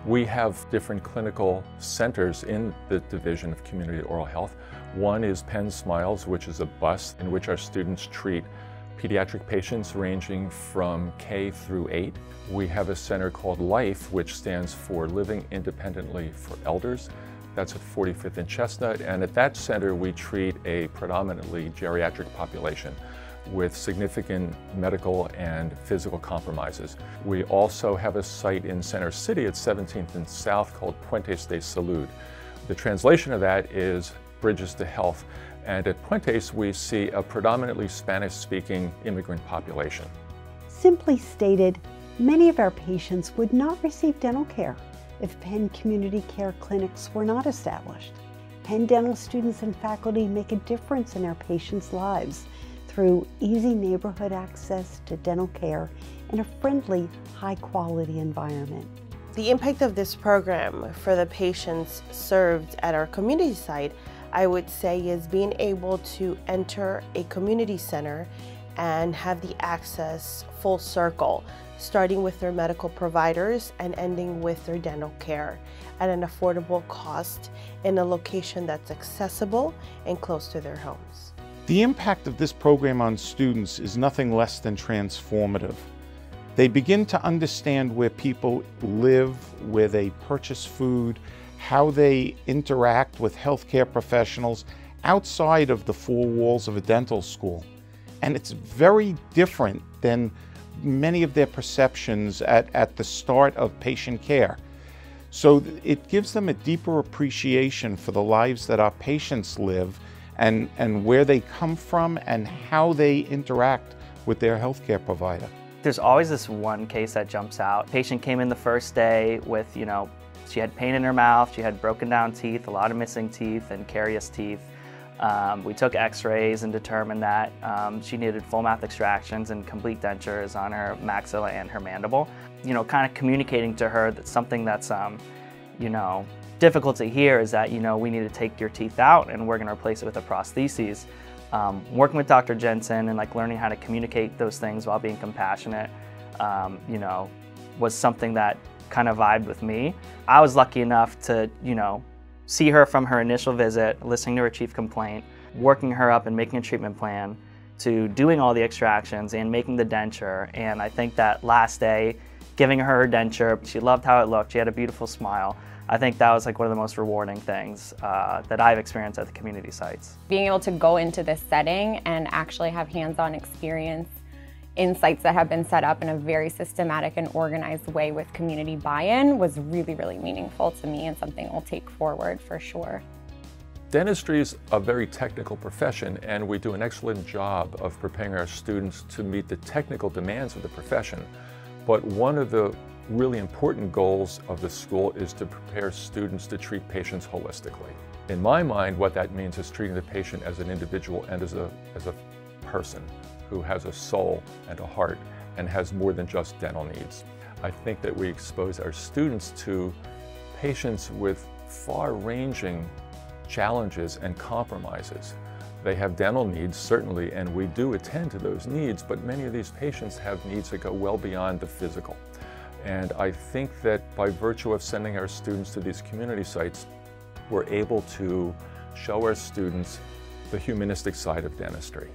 We have different clinical centers in the Division of Community Oral Health. One is Penn Smiles, which is a bus in which our students treat pediatric patients ranging from K through 8. We have a center called LIFE, which stands for Living Independently for Elders. That's at 45th and Chestnut, and at that center we treat a predominantly geriatric population with significant medical and physical compromises. We also have a site in Center City at 17th and South called Puentes de Salud. The translation of that is Bridges to Health, and at Puentes we see a predominantly Spanish-speaking immigrant population. Simply stated, many of our patients would not receive dental care if Penn community care clinics were not established. Penn dental students and faculty make a difference in our patients' lives through easy neighborhood access to dental care and a friendly, high-quality environment. The impact of this program for the patients served at our community site, I would say, is being able to enter a community center and have the access full circle, starting with their medical providers and ending with their dental care at an affordable cost in a location that's accessible and close to their homes. The impact of this program on students is nothing less than transformative. They begin to understand where people live, where they purchase food, how they interact with healthcare professionals outside of the four walls of a dental school. And it's very different than many of their perceptions at the start of patient care. So it gives them a deeper appreciation for the lives that our patients live and where they come from and how they interact with their healthcare provider. There's always this one case that jumps out. Patient came in the first day with, she had pain in her mouth, she had broken down teeth, a lot of missing teeth and carious teeth. We took x-rays and determined that she needed full mouth extractions and complete dentures on her maxilla and her mandible. Kind of communicating to her that something that's, difficult to hear is that, we need to take your teeth out and we're going to replace it with a prosthesis. Working with Dr. Jensen and learning how to communicate those things while being compassionate, was something that kind of vibed with me. I was lucky enough to, see her from her initial visit, listening to her chief complaint, working her up and making a treatment plan, to doing all the extractions and making the denture. And I think that last day, giving her her denture, she loved how it looked, she had a beautiful smile. I think that was one of the most rewarding things that I've experienced at the community sites. Being able to go into this setting and actually have hands-on experience in sites that have been set up in a very systematic and organized way with community buy-in was really, really meaningful to me and something I'll take forward for sure. Dentistry is a very technical profession, and we do an excellent job of preparing our students to meet the technical demands of the profession. But one of the really important goals of the school is to prepare students to treat patients holistically. In my mind, what that means is treating the patient as an individual and as a person who has a soul and a heart and has more than just dental needs. I think that we expose our students to patients with far-ranging challenges and compromises. They have dental needs, certainly, and we do attend to those needs, but many of these patients have needs that go well beyond the physical. And I think that by virtue of sending our students to these community sites, we're able to show our students the humanistic side of dentistry.